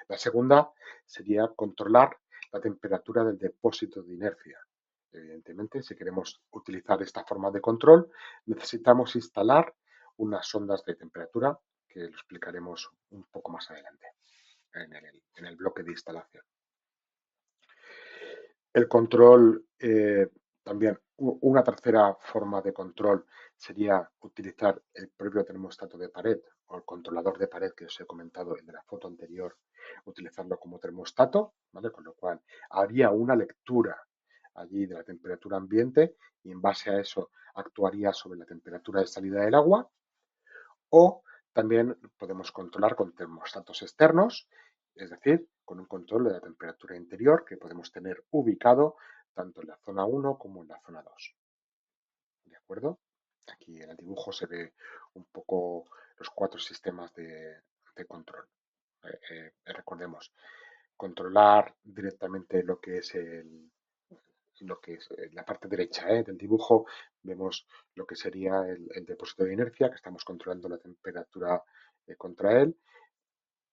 Speaker 1: La segunda sería controlar la temperatura del depósito de inercia. Evidentemente, si queremos utilizar esta forma de control, necesitamos instalar unas sondas de temperatura, que lo explicaremos un poco más adelante en el bloque de instalación. El control, también una tercera forma de control sería utilizar el propio termostato de pared o el controlador de pared que os he comentado en la foto anterior, utilizarlo como termostato, ¿vale? Con lo cual haría una lectura allí de la temperatura ambiente y en base a eso actuaría sobre la temperatura de salida del agua. O también podemos controlar con termostatos externos, es decir, con un control de la temperatura interior que podemos tener ubicado tanto en la zona 1 como en la zona 2. ¿De acuerdo? Aquí en el dibujo se ve un poco los 4 sistemas de control. Recordemos, controlar directamente lo que es la parte derecha del dibujo, vemos lo que sería el depósito de inercia, que estamos controlando la temperatura contra él.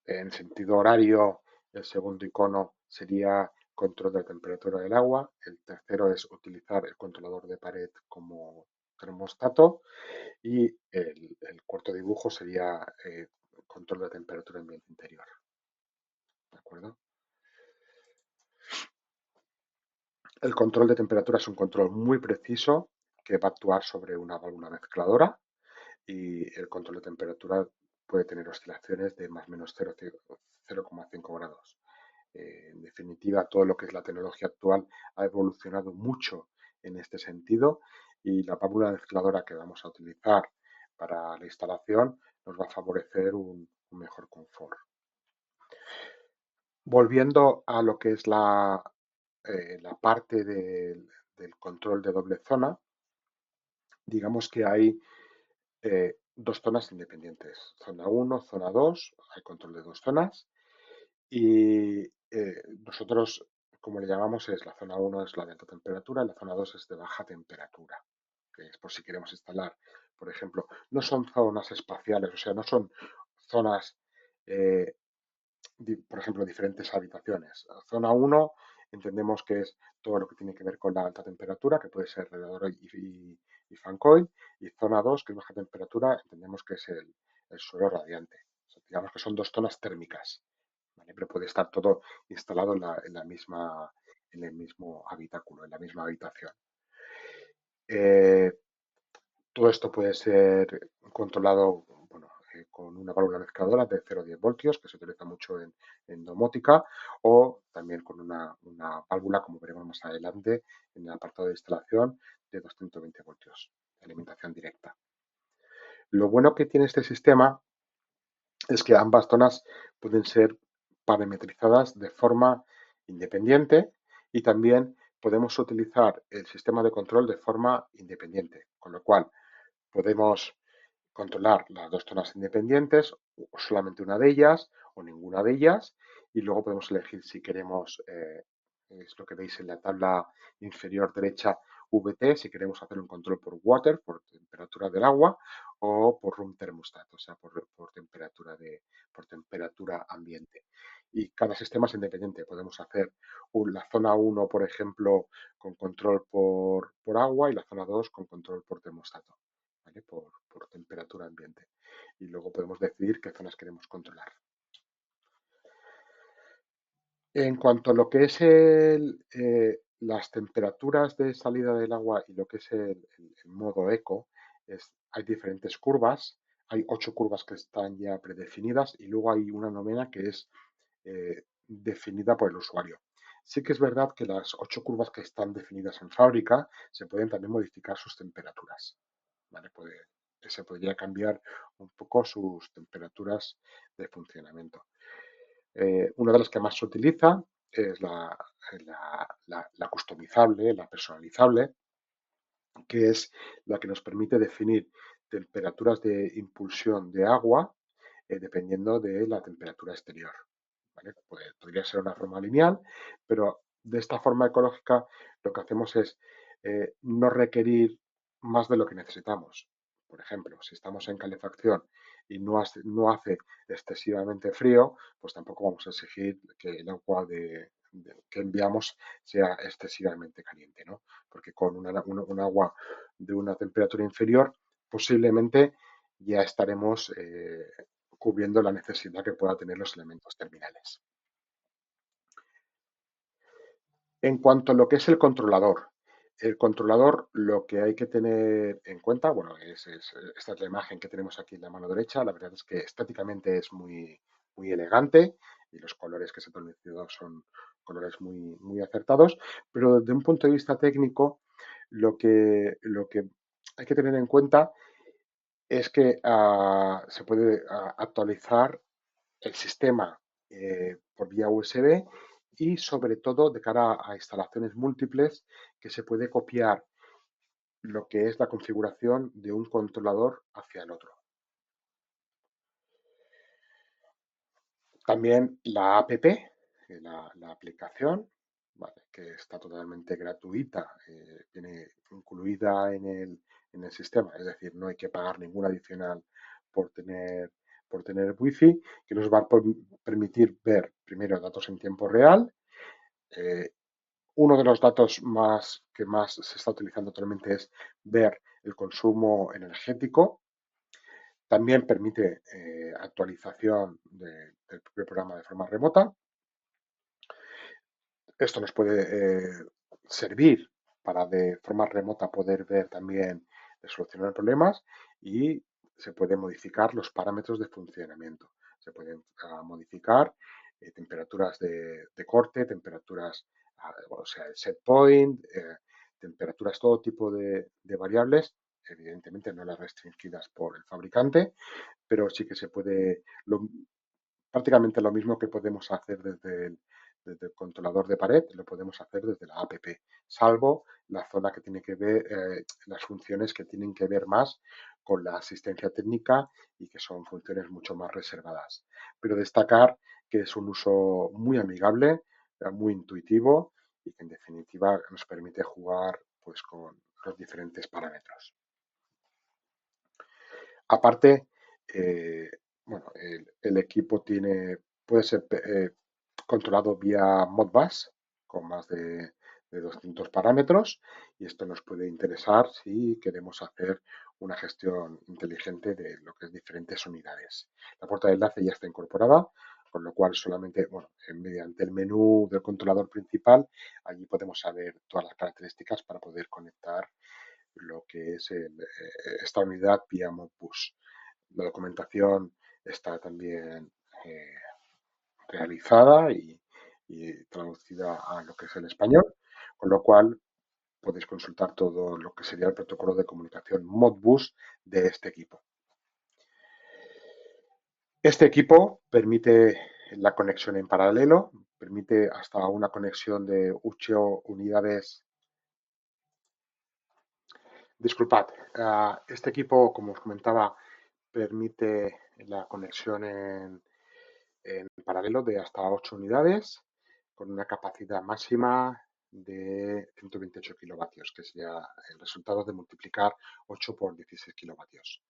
Speaker 1: En sentido horario, el segundo icono sería control de la temperatura del agua. El tercero es utilizar el controlador de pared como termostato. Y el cuarto dibujo sería control de la temperatura ambiente interior. ¿De acuerdo? El control de temperatura es un control muy preciso que va a actuar sobre una válvula mezcladora y el control de temperatura puede tener oscilaciones de más o menos 0,5 grados. En definitiva, todo lo que es la tecnología actual ha evolucionado mucho en este sentido y la válvula mezcladora que vamos a utilizar para la instalación nos va a favorecer un mejor confort. Volviendo a lo que es la parte del control de doble zona, digamos que hay dos zonas independientes, zona 1, zona 2, hay control de dos zonas y nosotros, como le llamamos, es la zona 1 es la de alta temperatura y la zona 2 es de baja temperatura, que es por si queremos instalar, por ejemplo, no son zonas espaciales, o sea, no son zonas eh, por ejemplo, diferentes habitaciones. Zona 1 entendemos que es todo lo que tiene que ver con la alta temperatura, que puede ser radiador y fan coil, y zona 2, que es baja temperatura, entendemos que es el suelo radiante. O sea, digamos que son dos zonas térmicas, ¿vale? Pero puede estar todo instalado en el mismo habitáculo, en la misma habitación. Eh, Todo esto puede ser controlado, bueno, con una válvula mezcladora de 0,10 voltios, que se utiliza mucho en domótica, o también con una válvula, como veremos más adelante, en el apartado de instalación de 220 voltios de alimentación directa. Lo bueno que tiene este sistema es que ambas zonas pueden ser parametrizadas de forma independiente y también podemos utilizar el sistema de control de forma independiente, con lo cual podemos controlar las dos zonas independientes, o solamente una de ellas o ninguna de ellas, y luego podemos elegir si queremos, es lo que veis en la tabla inferior derecha, VT, si queremos hacer un control por water, por temperatura del agua, o por room thermostat, o sea, por temperatura ambiente. Y cada sistema es independiente. Podemos hacer la zona 1, por ejemplo, con control por agua y la zona 2 con control por termostato. ¿Vale? Por temperatura ambiente. Y luego podemos decidir qué zonas queremos controlar. En cuanto a lo que es las temperaturas de salida del agua y lo que es el modo eco, hay diferentes curvas. Hay 8 curvas que están ya predefinidas y luego hay una novena que es definida por el usuario. Sí que es verdad que las 8 curvas que están definidas en fábrica se pueden también modificar sus temperaturas. ¿Vale? Se podría cambiar un poco sus temperaturas de funcionamiento. Una de las que más se utiliza es la customizable, la personalizable, que es la que nos permite definir temperaturas de impulsión de agua dependiendo de la temperatura exterior. ¿Vale? Podría ser una forma lineal, pero de esta forma ecológica lo que hacemos es no requerir más de lo que necesitamos. Por ejemplo, si estamos en calefacción y no hace excesivamente frío, pues tampoco vamos a exigir que el agua que enviamos sea excesivamente caliente, ¿no? Porque con un agua de una temperatura inferior, posiblemente ya estaremos cubriendo la necesidad que pueda tener los elementos terminales. En cuanto a lo que es el controlador lo que hay que tener en cuenta, bueno, esta es la imagen que tenemos aquí en la mano derecha, la verdad es que estéticamente es muy, muy elegante, y los colores que se han utilizado son colores muy acertados, pero desde un punto de vista técnico, lo que hay que tener en cuenta es que se puede actualizar el sistema por vía USB y sobre todo de cara a instalaciones múltiples que se puede copiar lo que es la configuración de un controlador hacia el otro. También la app, la aplicación, vale, que está totalmente gratuita, viene incluida en el sistema, es decir, no hay que pagar ningún adicional por tener, por tener wifi, que nos va a permitir ver primero datos en tiempo real. eh, Uno de los datos que más se está utilizando actualmente es ver el consumo energético. También permite actualización del propio programa de forma remota. Esto nos puede servir para de forma remota poder ver también solucionar problemas y se pueden modificar los parámetros de funcionamiento. Se pueden modificar temperaturas de corte, temperaturas, o sea, el set point, temperaturas, todo tipo de variables, evidentemente no las restringidas por el fabricante, pero sí que se puede, prácticamente lo mismo que podemos hacer desde el controlador de pared, lo podemos hacer desde la app, salvo la zona que tiene que ver, las funciones que tienen que ver más con la asistencia técnica y que son funciones mucho más reservadas. Pero destacar que es un uso muy amigable, muy intuitivo y que en definitiva nos permite jugar pues con los diferentes parámetros. Aparte, eh, bueno, el equipo puede ser controlado vía Modbus con más de 200 parámetros y esto nos puede interesar si queremos hacer una gestión inteligente de lo que es diferentes unidades. La puerta de enlace ya está incorporada, con lo cual solamente, bueno, mediante el menú del controlador principal, allí podemos saber todas las características para poder conectar lo que es esta unidad vía Modbus. La documentación está también eh, realizada y traducida a lo que es el español, con lo cual podéis consultar todo lo que sería el protocolo de comunicación Modbus de este equipo. Este equipo permite la conexión en paralelo, permite hasta una conexión de 8 unidades. Disculpad, este equipo, como os comentaba, permite la conexión en paralelo de hasta 8 unidades con una capacidad máxima de 128 kilovatios, que sería el resultado de multiplicar 8 por 16 kilovatios.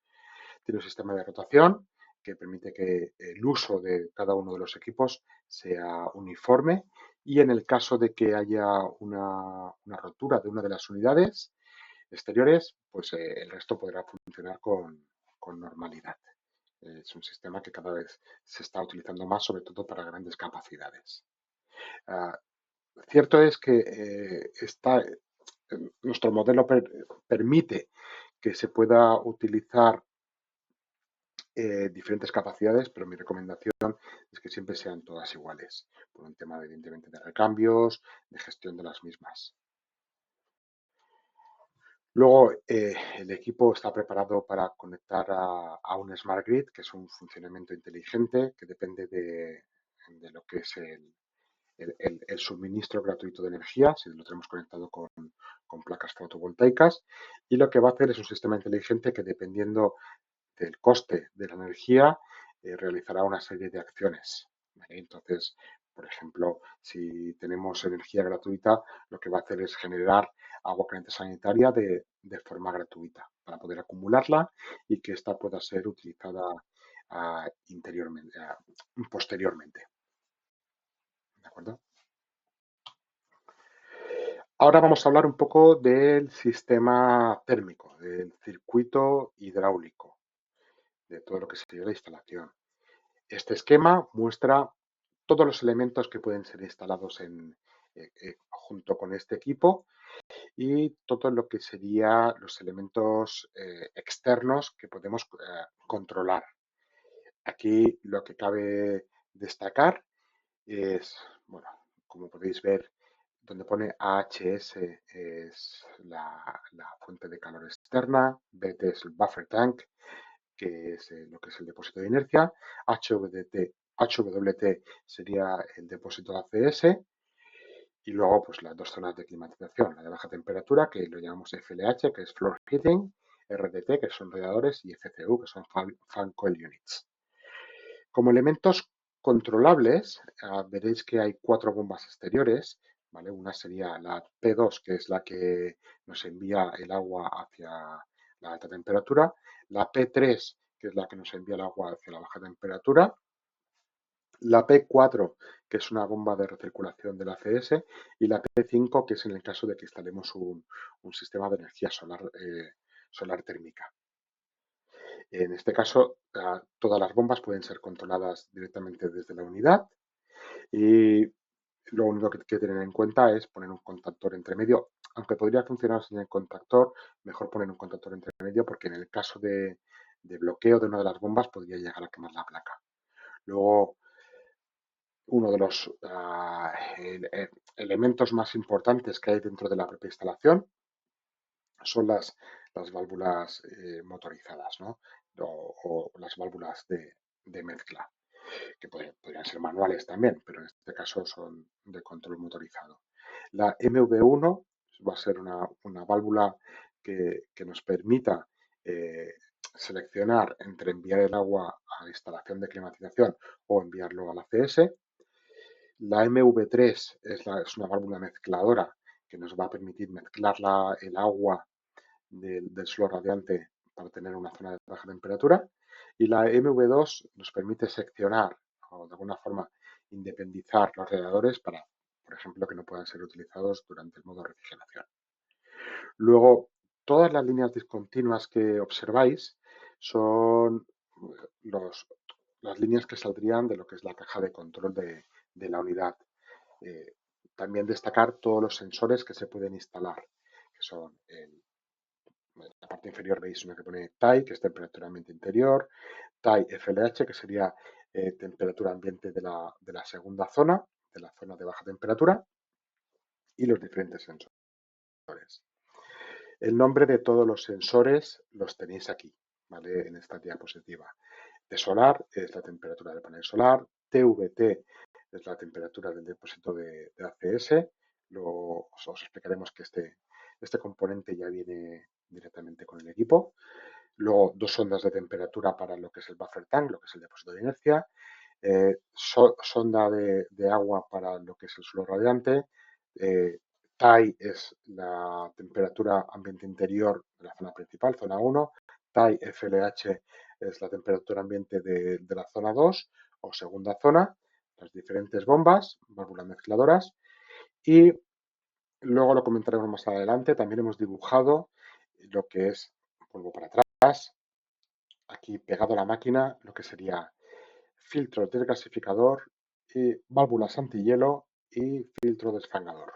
Speaker 1: Tiene un sistema de rotación que permite que el uso de cada uno de los equipos sea uniforme y en el caso de que haya una rotura de una de las unidades exteriores, pues el resto podrá funcionar con normalidad. Es un sistema que cada vez se está utilizando más, sobre todo para grandes capacidades. Ah, Cierto es que nuestro modelo permite que se pueda utilizar diferentes capacidades, pero mi recomendación es que siempre sean todas iguales, por un tema, evidentemente, de recambios, de gestión de las mismas. Luego, el equipo está preparado para conectar a un Smart Grid, que es un funcionamiento inteligente que depende de lo que es el suministro gratuito de energía, si lo tenemos conectado con placas fotovoltaicas. Y lo que va a hacer es un sistema inteligente que, dependiendo del coste de la energía, realizará una serie de acciones. ¿Vale? Entonces, por ejemplo, si tenemos energía gratuita, lo que va a hacer es generar agua caliente sanitaria forma gratuita para poder acumularla y que ésta pueda ser utilizada posteriormente. ¿De acuerdo? Ahora vamos a hablar un poco del sistema térmico, del circuito hidráulico, de todo lo que sería la instalación. Este esquema muestra todos los elementos que pueden ser instalados junto con este equipo y todo lo que serían los elementos externos que podemos controlar. Aquí lo que cabe destacar es, bueno, como podéis ver, donde pone AHS es la fuente de calor externa, BT es el buffer tank, que es lo que es el depósito de inercia, HWT sería el depósito de ACS y luego pues las dos zonas de climatización, la de baja temperatura, que lo llamamos FLH, que es floor heating, RDT, que son radiadores, y FCU, que son fan coil units. Como elementos controlables, veréis que hay 4 bombas exteriores, ¿vale? Una sería la P2, que es la que nos envía el agua hacia la alta temperatura, la P3, que es la que nos envía el agua hacia la baja temperatura, la P4, que es una bomba de recirculación del ACS, y la P5, que es en el caso de que instalemos un sistema de energía solar térmica. En este caso, todas las bombas pueden ser controladas directamente desde la unidad y lo único que hay que tener en cuenta es poner un contactor entre medio. Aunque podría funcionar sin el contactor, mejor poner un contactor entre medio porque en el caso de bloqueo de una de las bombas podría llegar a quemar la placa. Luego, uno de los elementos más importantes que hay dentro de la propia instalación son las válvulas motorizadas, ¿no? O las válvulas de mezcla, que podrían ser manuales también, pero en este caso son de control motorizado. La MV1 va a ser una válvula que nos permita seleccionar entre enviar el agua a la instalación de climatización o enviarlo a la CS. La MV3 es una válvula mezcladora que nos va a permitir mezclar el agua del suelo radiante para tener una zona de baja temperatura. Y la MV2 nos permite seccionar o de alguna forma independizar los radiadores para, por ejemplo, que no puedan ser utilizados durante el modo refrigeración. Luego, todas las líneas discontinuas que observáis son los, las líneas que saldrían de lo que es la caja de control de la unidad. Eh, también destacar todos los sensores que se pueden instalar, que son en la parte inferior veis una que pone TAI, que es temperatura ambiente interior, TAI FLH, que sería temperatura ambiente de la segunda zona, de la zona de baja temperatura, y los diferentes sensores. El nombre de todos los sensores los tenéis aquí, ¿vale? En esta diapositiva. De solar es la temperatura del panel solar, TVT es la temperatura del depósito de ACS. Os explicaremos que este componente ya viene directamente con el equipo. Luego, dos sondas de temperatura para lo que es el buffer tank, lo que es el depósito de inercia. Sonda de agua para lo que es el suelo radiante. TAI es la temperatura ambiente interior de la zona principal, zona 1. TAI FLH es la temperatura ambiente de la zona 2 o segunda zona. Las diferentes bombas, válvulas mezcladoras. Y luego lo comentaremos más adelante. También hemos dibujado lo que es, vuelvo para atrás, aquí pegado a la máquina, lo que sería filtro desgasificador y válvulas antihielo y filtro desfangador,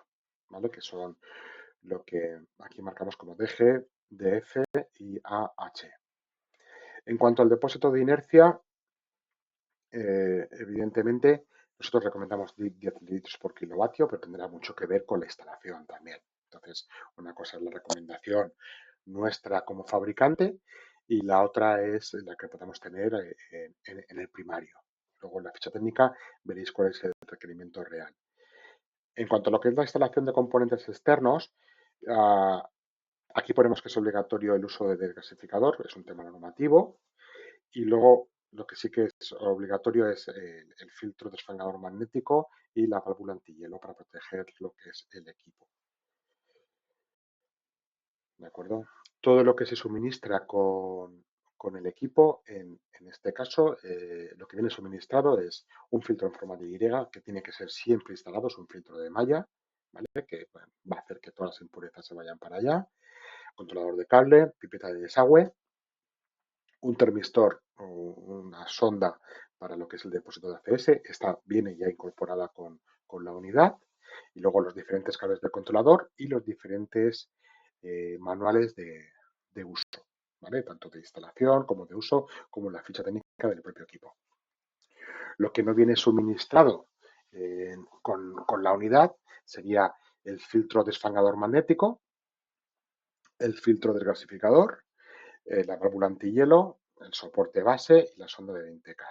Speaker 1: ¿vale? Que son lo que aquí marcamos como DG, DF y AH. En cuanto al depósito de inercia, evidentemente nosotros recomendamos 10 litros por kilovatio, pero tendrá mucho que ver con la instalación también. Entonces, una cosa es la recomendación nuestra como fabricante y la otra es la que podemos tener en el primario. Luego en la ficha técnica veréis cuál es el requerimiento real. En cuanto a lo que es la instalación de componentes externos, ah, aquí ponemos que es obligatorio el uso de desgasificador, es un tema normativo. Y luego lo que sí que es obligatorio es el filtro desfangador magnético y la válvula antihielo para proteger lo que es el equipo. ¿De acuerdo? Todo lo que se suministra con el equipo, en este caso, lo que viene suministrado es un filtro en forma de Y que tiene que ser siempre instalado, es un filtro de malla, ¿vale? Que bueno, va a hacer que todas las impurezas se vayan para allá. Controlador de cable, pipeta de desagüe, un termistor o una sonda para lo que es el depósito de ACS. Esta viene ya incorporada con la unidad. Y luego los diferentes cables del controlador y los diferentes manuales de uso, ¿vale? Tanto de instalación como de uso, como la ficha técnica del propio equipo. Lo que no viene suministrado con la unidad sería el filtro desfangador magnético, el filtro desgasificador, la válvula antihielo, el soporte base y la sonda de 20 K.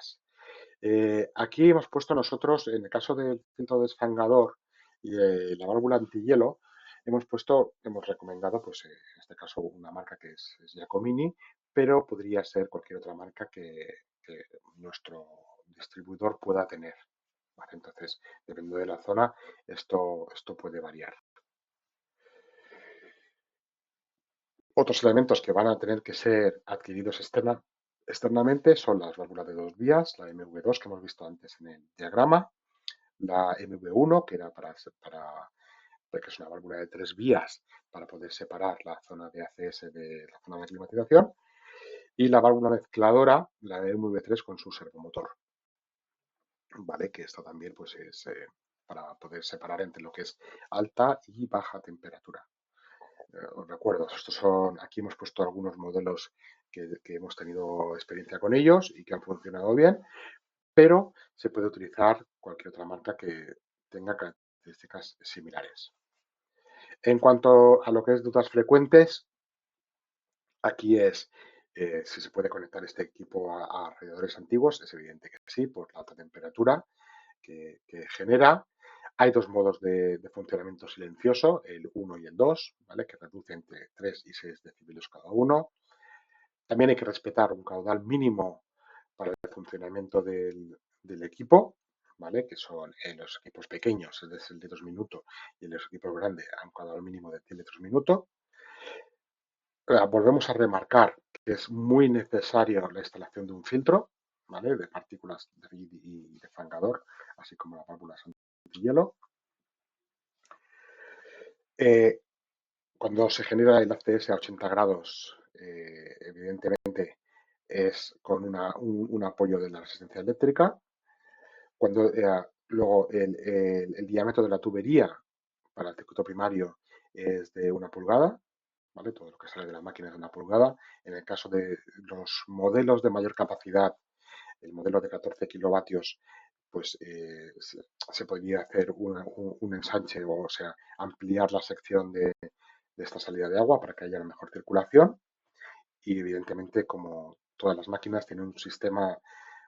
Speaker 1: Aquí hemos puesto nosotros, en el caso del filtro desfangador y de la válvula antihielo, hemos recomendado, pues en este caso, una marca que es Giacomini, pero podría ser cualquier otra marca que nuestro distribuidor pueda tener. ¿Vale? Entonces, dependiendo de la zona, esto puede variar. Otros elementos que van a tener que ser adquiridos externamente son las válvulas de dos vías, la MV2 que hemos visto antes en el diagrama, la MV1 que era que es una válvula de tres vías para poder separar la zona de ACS de la zona de climatización, y la válvula mezcladora, la MV3 con su servomotor, ¿vale? Que esto también pues es para poder separar entre lo que es alta y baja temperatura. Os recuerdo, aquí hemos puesto algunos modelos que hemos tenido experiencia con ellos y que han funcionado bien, pero se puede utilizar cualquier otra marca que tenga características similares. En cuanto a lo que es dudas frecuentes, aquí es si se puede conectar este equipo a radiadores antiguos. Es evidente que sí, por la alta temperatura que genera. Hay dos modos de funcionamiento silencioso, el 1 y el 2, ¿vale? Que reduce entre 3 y 6 decibelios cada uno. También hay que respetar un caudal mínimo para el funcionamiento del equipo, ¿vale? Que son los equipos pequeños, es el de 2 minutos, y en los equipos grandes a un caudal mínimo de 100 litros minuto. Volvemos a remarcar que es muy necesario la instalación de un filtro, ¿vale? De partículas y de fangador, así como las válvulas antihielo. Cuando se genera el ACS a 80 grados, evidentemente es con un apoyo de la resistencia eléctrica. Cuando luego el diámetro de la tubería para el circuito primario es de 1 pulgada, ¿vale? Todo lo que sale de la máquina es de 1 pulgada. En el caso de los modelos de mayor capacidad, el modelo de 14 kilovatios, pues se podría hacer un ensanche, o sea, ampliar la sección de esta salida de agua para que haya una mejor circulación. Y evidentemente, como todas las máquinas, tienen un sistema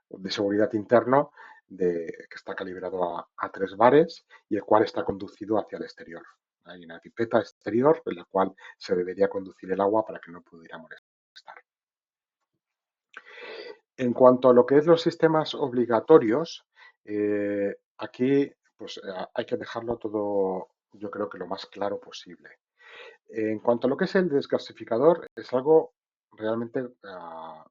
Speaker 1: de seguridad interno que está calibrado a 3 bares y el cual está conducido hacia el exterior. Hay una pipeta exterior en la cual se debería conducir el agua para que no pudiera molestar. En cuanto a lo que es los sistemas obligatorios, aquí pues hay que dejarlo todo, yo creo que lo más claro posible. En cuanto a lo que es el desgasificador, es algo realmente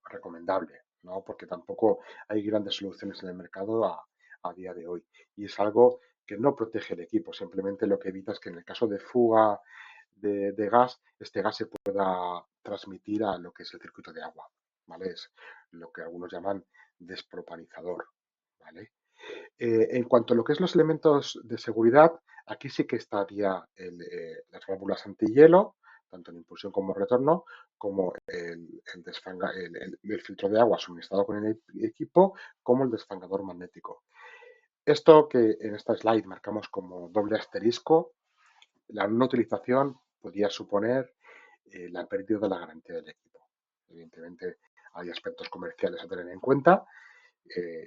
Speaker 1: recomendable, ¿no? Porque tampoco hay grandes soluciones en el mercado a día de hoy. Y es algo que no protege el equipo, simplemente lo que evita es que en el caso de fuga de gas, este gas se pueda transmitir a lo que es el circuito de agua, ¿vale? Es lo que algunos llaman despropanizador, ¿vale? En cuanto a lo que es los elementos de seguridad, aquí sí que estaría las válvulas antihielo, tanto en impulsión como retorno, como el filtro de agua suministrado con el equipo, como el desfangador magnético. Esto que en esta slide marcamos como doble asterisco, la no utilización podría suponer la pérdida de la garantía del equipo. Evidentemente, hay aspectos comerciales a tener en cuenta,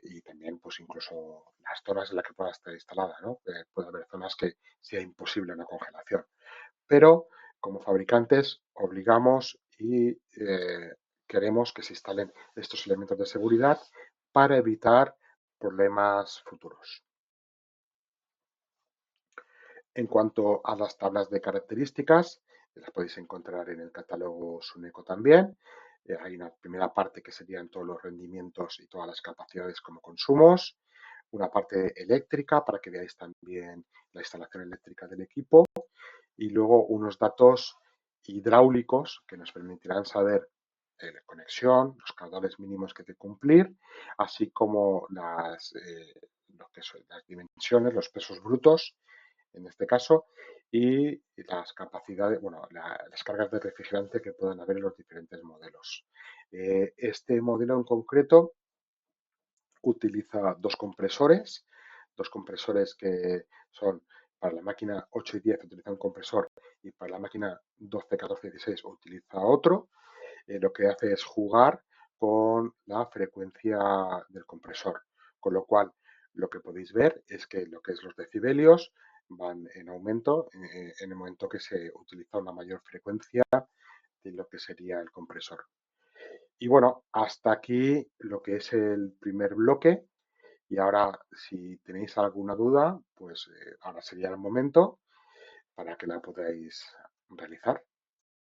Speaker 1: y también pues incluso las zonas en las que pueda estar instalada, ¿no? Puede haber zonas que sea imposible una congelación. Pero como fabricantes obligamos y queremos que se instalen estos elementos de seguridad para evitar problemas futuros. En cuanto a las tablas de características, las podéis encontrar en el catálogo Suneco también. Hay una primera parte que serían todos los rendimientos y todas las capacidades como consumos, una parte eléctrica para que veáis también la instalación eléctrica del equipo, y luego unos datos hidráulicos que nos permitirán saber la conexión, los caudales mínimos que hay que cumplir, así como lo que son las dimensiones, los pesos brutos en este caso, y las capacidades, bueno, las cargas de refrigerante que puedan haber en los diferentes modelos. Este modelo en concreto utiliza dos compresores dos compresores que son para la máquina 8 y 10 utiliza un compresor y para la máquina 12, 14 y 16 utiliza otro. Lo que hace es jugar con la frecuencia del compresor, con lo cual lo que podéis ver es que lo que es los decibelios van en aumento en el momento que se utiliza una mayor frecuencia de lo que sería el compresor. Y bueno, hasta aquí lo que es el primer bloque. Y ahora, si tenéis alguna duda, pues ahora sería el momento para que la podáis realizar.